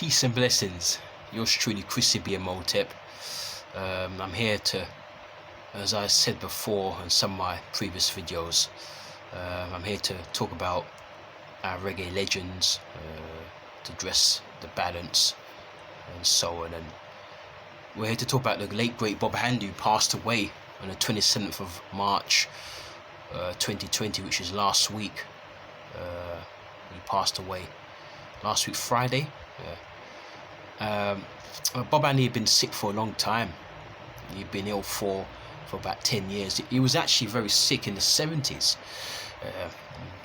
Peace and blessings. Yours truly, Chrissy Imhotep. I'm here to, as I said before in some of my previous videos, I'm here to talk about our reggae legends, to address the balance and so on. And we're here to talk about the late great Bob Handy, who passed away on the 27th of March 2020, which is last week. He passed away last week, Friday. Bob Handy had been sick for a long time. He'd been ill for about 10 years. He was actually very sick in the 70s.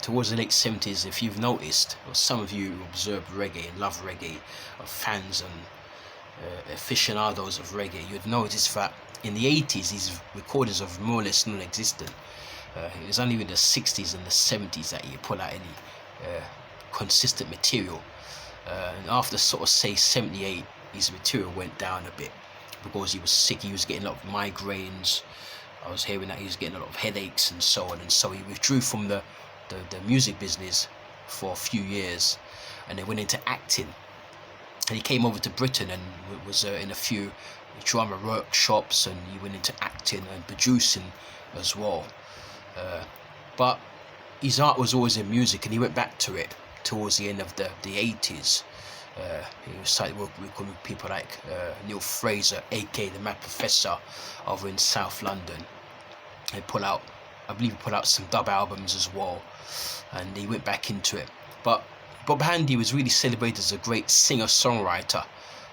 Towards the late 70s, if you've noticed, or some of you who observe reggae and love reggae, are fans and aficionados of reggae, you'd notice that in the 80s, these recordings are more or less non-existent. It was only in the 60s and the 70s that he put out any consistent material. And after sort of say 78, his material went down a bit because he was sick. He was getting a lot of migraines. I was hearing that he was getting a lot of headaches and so on, and so he withdrew from the music business for a few years, and then went into acting. And he came over to Britain and was in a few drama workshops, and he went into acting and producing as well. But his art was always in music, and he went back to it towards the end of the 80s. He started working with people like Neil Fraser, aka the Mad Professor, over in South London. I believe he put out some dub albums as well, and he went back into it. But Bob Handy was really celebrated as a great singer-songwriter,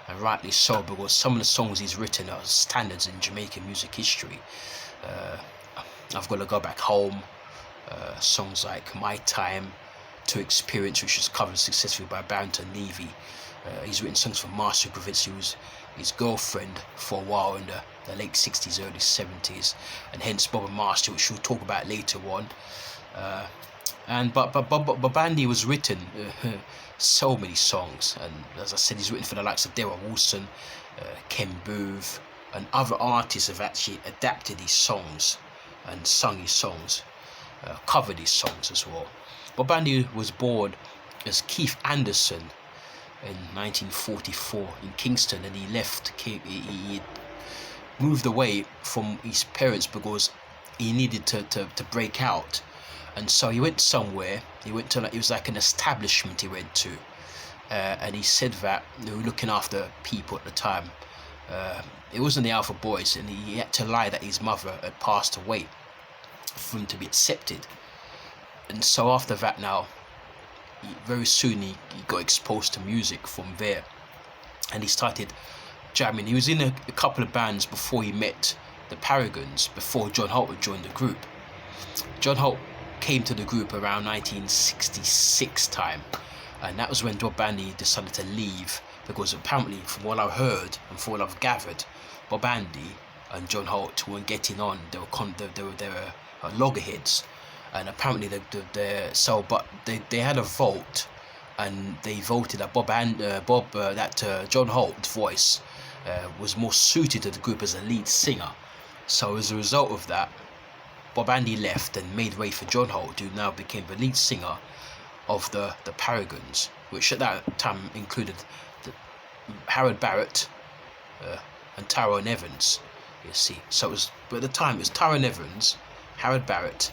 and rightly so, because some of the songs he's written are standards in Jamaican music history. I've Got to Go Back Home, songs like My Time, To Experience, which was covered successfully by Barrington Levy. He's written songs for Marcia Griffiths, who was his girlfriend for a while in the late 60s, early 70s, and hence Bob and Marcia, which we'll talk about later on. But Bob Handy was written so many songs, and as I said, he's written for the likes of Darryl Wilson, Ken Booth, and other artists have actually adapted his songs and sung his songs, covered his songs as well. Bob Handy was born as Keith Anderson in 1944 in Kingston, and he moved away from his parents because he needed to break out, and so he went somewhere. It was like an establishment he went to, and he said that they were looking after people at the time. It wasn't the Alpha Boys, and he had to lie that his mother had passed away for him to be accepted. And so after that, now very soon he got exposed to music from there, and he started jamming. He was in a couple of bands before he met the Paragons, before John Holt had joined the group. John Holt came to the group around 1966 time, and that was when Bob Handy decided to leave, because apparently, from what I've heard and from what I've gathered, Bob Handy and John Holt weren't getting on. They were loggerheads. And apparently they had a vote, and they voted that John Holt's voice was more suited to the group as a lead singer. So as a result of that, Bob Handy left and made way for John Holt, who now became the lead singer of the Paragons, which at that time included Harold Barrett and Tyrone Evans. You see, but at the time it was Tyrone Evans, Harold Barrett,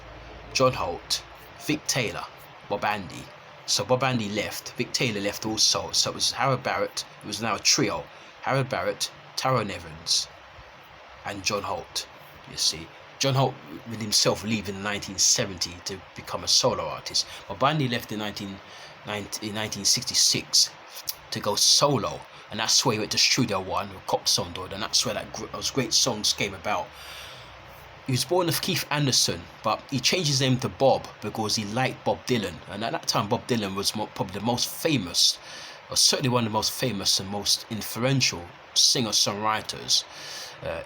John Holt, Vic Taylor, Bob Handy. So Bob Handy left, Vic Taylor left also. So it was Harold Barrett. It was now a trio: Harold Barrett, Tyrone Evans, and John Holt. You see, John Holt with himself leaving in 1970 to become a solo artist. Bob Handy left in 1966 to go solo, and that's where he went to Studio One with Cop Sondor, and that's where those great songs came about. He was born of Keith Anderson, but he changed his name to Bob because he liked Bob Dylan. And at that time, Bob Dylan was probably the most famous, or certainly one of the most famous and most influential singer-songwriters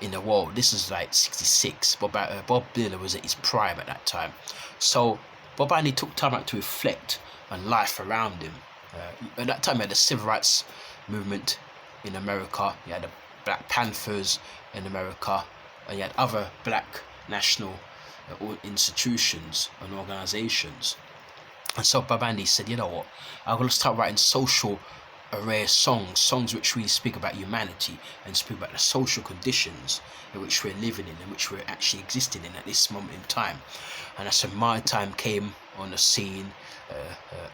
in the world. This is like 66. Bob Dylan was at his prime at that time. So Bob Handy took time out to reflect on life around him. At that time, he had the civil rights movement in America. He had the Black Panthers in America. And you had other black national institutions and organizations. And so Bob Handy said, you know what, I'm going to start writing social rare songs which really speak about humanity and speak about the social conditions in which we're living in which we're actually existing in at this moment in time. And that's when my time came on the scene.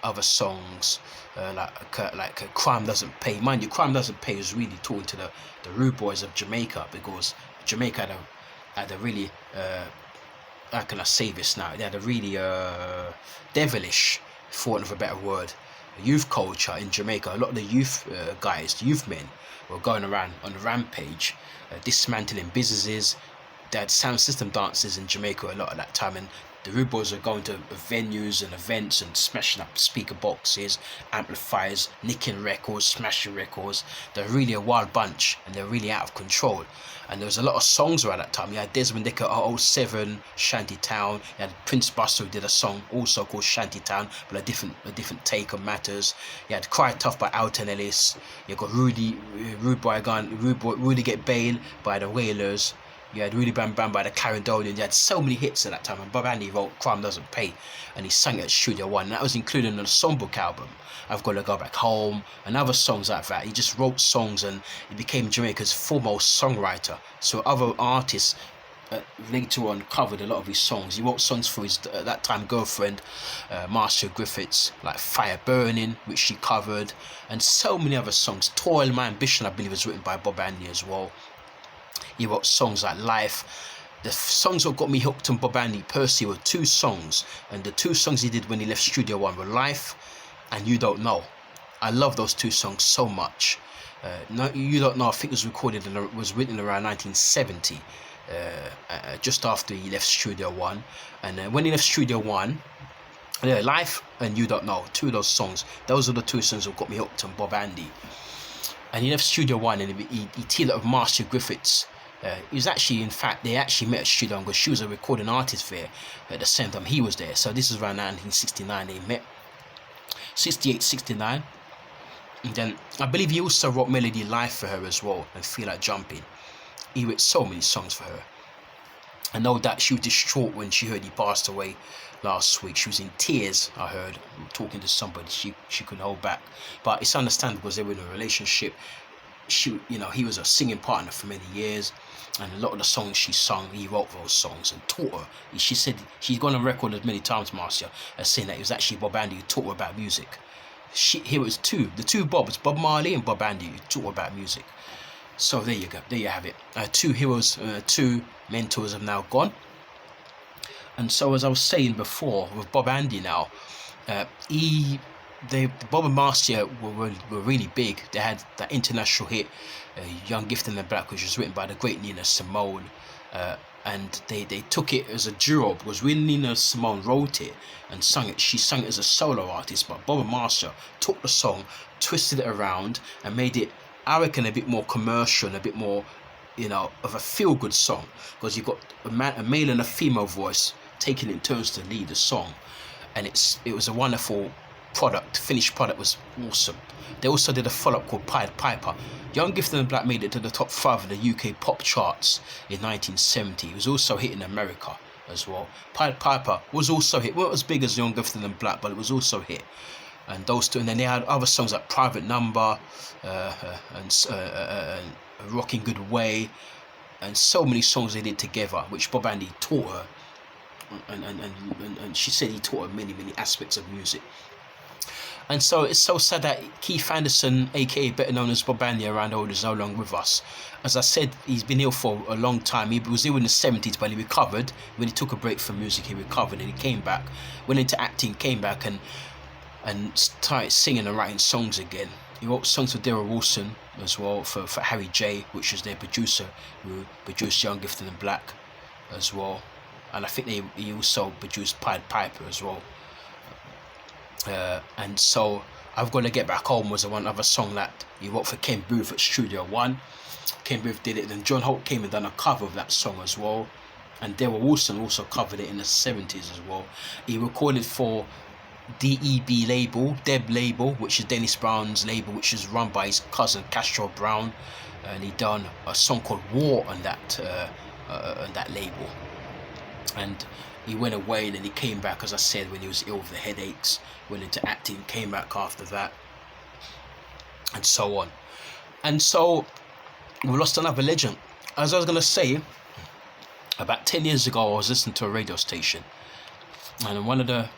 Other songs like Crime Doesn't Pay. Mind you, Crime Doesn't Pay is really talking to the rude boys of Jamaica, because Jamaica had a really how can I say this now? They had a really devilish, for want of a better word, youth culture in Jamaica. A lot of the youth guys, the youth men, were going around on a rampage, dismantling businesses. They had sound system dances in Jamaica a lot at that time, and the rude boys were going to venues and events and smashing up speaker boxes, amplifiers, nicking records, smashing records. They're really a wild bunch, and they're really out of control. And there was a lot of songs around that time. You had Desmond Dekker, 007, Shanty Town. You had Prince Buster, who did a song also called Shanty Town, but a different take on matters. You had Cry Tough by Alton Ellis. You got Rudy Get Bail by the Wailers. You had Rudy Bam Bam by the Clarendonians. You had so many hits at that time. And Bob Andy wrote Crime Doesn't Pay, and he sang it at Studio One. And that was included in the Songbook album, I've Got to Go Back Home, and other songs like that. He just wrote songs, and he became Jamaica's foremost songwriter. So other artists later on covered a lot of his songs. He wrote songs for his at that time girlfriend, Marcia Griffiths, like Fire Burning, which she covered, and so many other songs. Toil My Ambition, I believe, was written by Bob Andy as well. He wrote songs like Life. The songs that got me hooked on Bob Andy personally were two songs, and the two songs he did when he left Studio One were Life and You Don't Know. I love those two songs so much. You Don't Know, I think was written around 1970, just after he left Studio One. And when he left Studio One, Life and You Don't Know, two of those songs, those are the two songs that got me hooked on Bob Andy. And he left Studio One, and he teamed up with Marcia Griffiths. He was actually, in fact, they actually met at Studio One because she was a recording artist there at the same time he was there. So this is around 1969 they met. 68, 69. And then I believe he also wrote Melody Life for her as well, and Feel Like Jumping. He wrote so many songs for her. I know that she was distraught when she heard he passed away last week. She was in tears, I heard, talking to somebody. She couldn't hold back. But it's understandable because they were in a relationship. He was a singing partner for many years, and a lot of the songs she sung, he wrote those songs and taught her. She said she's gone on record as many times, Marcia, as saying that it was actually Bob Andy who taught her about music. Here was the two Bobs, Bob Marley and Bob Andy, who taught her about music. So there you go, there you have it. Two heroes, two mentors have now gone. And so, as I was saying before, with Bob Andy now, Bob and Marcia were really big. They had that international hit, Young, Gifted and Black, which was written by the great Nina Simone, and they took it as a duo, because when Nina Simone wrote it and sung it, she sang it as a solo artist, but Bob and Marcia took the song, twisted it around, and made it, I reckon, a bit more commercial and a bit more, of a feel-good song, because you've got a male and a female voice taking it in turns to lead the song, and it was a wonderful finished product was awesome. They also did a follow-up called Pied Piper. Young, Gifted and Black made it to the top 5 of the UK pop charts in 1970. It was also hit in America as well. Pied Piper was also hit. Well, not as big as Young, Gifted and Black, but it was also hit. And those two, and then they had other songs like Private Number and Rocking Good Way, and so many songs they did together, which Bob Andy taught her. And she said he taught her many aspects of music. And so it's so sad that Keith Anderson, aka better known as Bob Andy around the world, is no longer with us. As I said, he's been ill for a long time. He was ill in the 70s, but he recovered. When he took a break from music, he recovered and he came back, went into acting, came back and started singing and writing songs again. He wrote songs for Daryl Wilson as well, for Harry J, which was their producer, who produced Young, Gifted and Black as well. And I think he also produced Pied Piper as well. And so I've Got to Get Back Home was the one other song that he wrote for Ken Booth at Studio One. Ken Booth did it, and John Holt came and done a cover of that song as well. And Daryl Wilson also covered it in the 70s as well. He recorded for DEB label, which is Dennis Brown's label, which is run by his cousin Castro Brown, and he done a song called War on that label. And he went away, and then he came back, as I said, when he was ill with the headaches, went into acting, came back after that. and so on. And so we lost another legend. As I was going to say, about 10 years ago, I was listening to a radio station, and one of the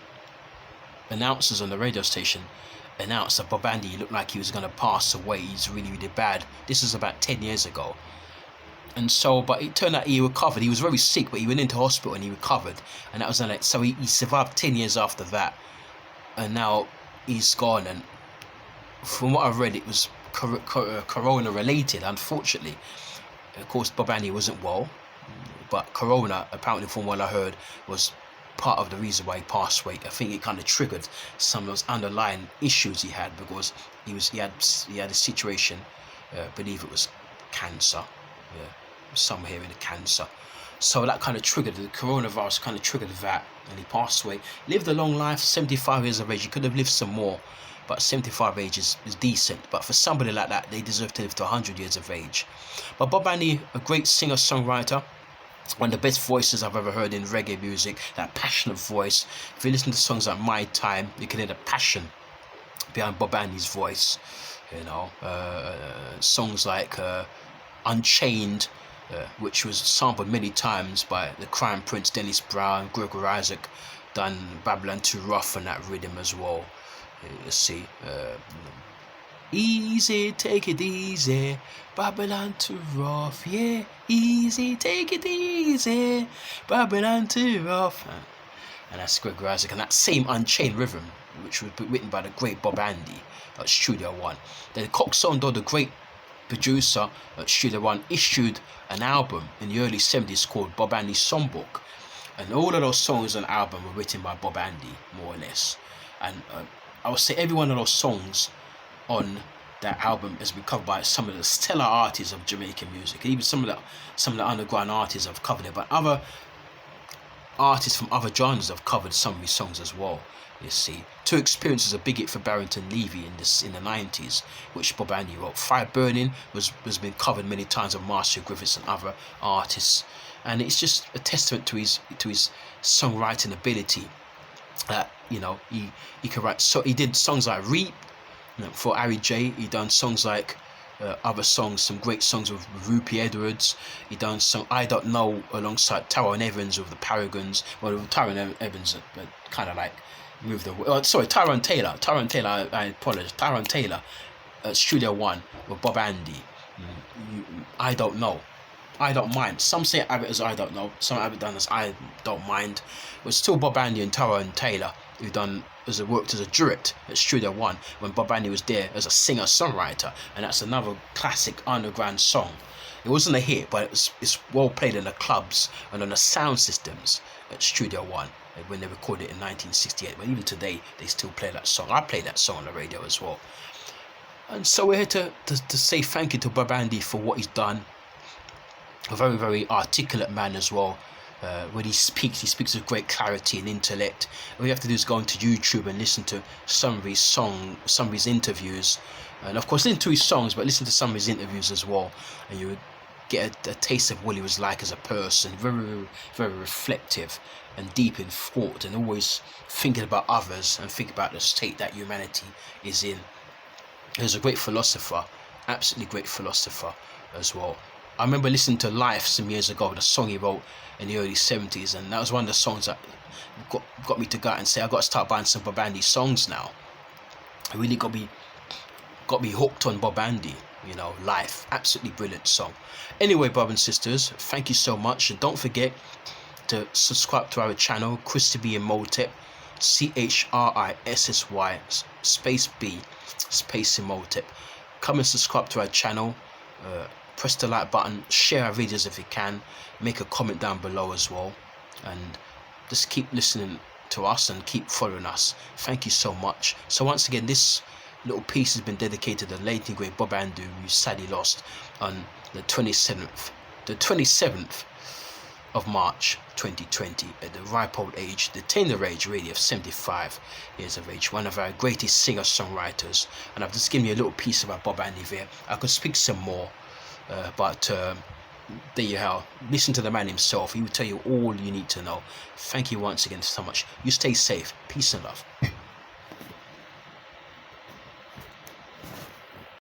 announcers on the radio station announced that Bob Andy looked like he was going to pass away. He's really, really bad. This was about 10 years ago. And so, but it turned out he recovered. He was very sick, but he went into hospital and he recovered. And that was like, so he survived 10 years after that. And now he's gone. And from what I've read, it was corona related, unfortunately. Of course, Bob Andy wasn't well, but corona, apparently from what I heard, was part of the reason why he passed away. I think it kind of triggered some of those underlying issues he had, because he had a situation, I believe it was cancer, some hearing the cancer. So that kind of triggered, the coronavirus kind of triggered that, and he passed away. Lived a long life, 75 years of age. He could have lived some more, but 75 age is decent. But for somebody like that, they deserve to live to 100 years of age. But Bob Andy, a great singer-songwriter, one of the best voices I've ever heard in reggae music, that passionate voice. If you listen to songs like My Time, you can hear the passion behind Bob Andy's voice. You know, songs like Unchained, which was sampled many times by the Crown Prince, Dennis Brown, Gregory Isaac, done Babylon Too Rough and that rhythm as well. You see, easy, take it easy, Babylon Too Rough, yeah, easy, take it easy, Babylon Too Rough. And that's Gregory Isaac, and that same Unchained rhythm, which was written by the great Bob Andy at Studio One. Then Coxsone Doe, the great producer at Studio One, issued an album in the early 70s called Bob Andy's Songbook, and all of those songs on the album were written by Bob Andy, more or less. And I would say every one of those songs on that album has been covered by some of the stellar artists of Jamaican music. Even some of the underground artists have covered it, but other artists from other genres have covered some of his songs as well. You see, Two Experiences, a big hit for Barrington Levy in the 90s, which Bob Andy wrote. Fire Burning has been covered many times by Marcia Griffiths and other artists, and it's just a testament to his songwriting ability. You know, he can write. So he did songs like Reap, you know, for Harry J. He done songs like other songs, some great songs with Rupie Edwards. He done some I Don't Know alongside Tyrone Evans with the Paragons. Well, Tyrone Evans kind of like moved away. Oh, sorry, Tyrone Taylor. I apologize. Tyrone Taylor at Studio One with Bob Andy. I Don't Know. I Don't Mind. Some say have it as I Don't Know. Some have it done as I Don't Mind. But still Bob Andy and Tyrone Taylor who worked as a duet at Studio One when Bob Andy was there as a singer-songwriter, and that's another classic underground song. It wasn't a hit, but it's well played in the clubs and on the sound systems at Studio One when they recorded it in 1968. But even today, they still play that song. I play that song on the radio as well. And so we're here to say thank you to Bob Andy for what he's done. A very, very articulate man as well. When he speaks with great clarity and intellect. All you have to do is go onto YouTube and listen to some of his interviews, and of course listen to his songs, but listen to some of his interviews as well, and you would get a taste of what he was like as a person. Very, very reflective and deep in thought, and always thinking about others and thinking about the state that humanity is in. He was a great philosopher, absolutely great philosopher as well. I remember listening to Life some years ago, the song he wrote in the early 70s, and that was one of the songs that got me to go out and say, I got to start buying some Bob Andy songs now. It really got me hooked on Bob Andy, you know, Life. Absolutely brilliant song. Anyway, brothers and sisters, thank you so much, and don't forget to subscribe to our channel, Chrissy Imhotep, CHRISSY space B space Imhotep. Come and subscribe to our channel. Press the like button, share our videos if you can, make a comment down below as well, and just keep listening to us and keep following us. Thank you so much. So once again, this little piece has been dedicated to the late and great Bob Andy, who sadly lost on the 27th of March 2020 at the ripe old age, the tender age really of 75 years of age. One of our greatest singer-songwriters, and I've just given you a little piece about Bob Andy there. I could speak some more, but there you have. Listen to the man himself. He will tell you all you need to know. Thank you once again so much. You stay safe. Peace and love.